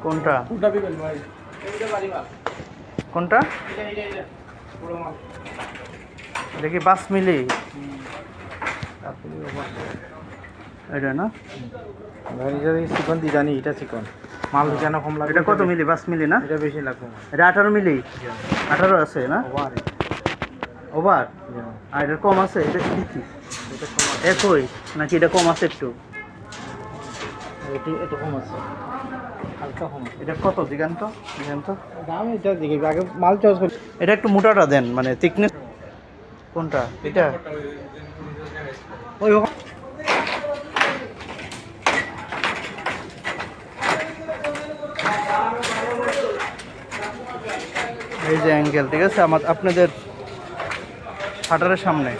কোনটা কোনটা দিবেন ভাই? কোনটা পুরো মাল। দেখি 5 মিলি এটা না ভাই এটা চিকন দি জানি এটা চিকন মাল কেন কম লাগে? এটা কত মিলি 5 মিলি না এটা বেশি লাগবে। এটা 18 মিলি 18 আছে না ওভার ওভার আর এটা কম আছে এটা কি এটা কম আছে। একই নাকি এটা কম আছে একটু এটা কম আছে, হালকা কম আছে। এটা কত দিগান তো দাম এটা দিকে আগে মাল চয়েস করি। এটা একটু মোটাটা দেন মানে থিকনেস কোনটা এটা ওই এই যে অ্যাঙ্গেল ঠিক আছে আপনাদের শাটারের সামনে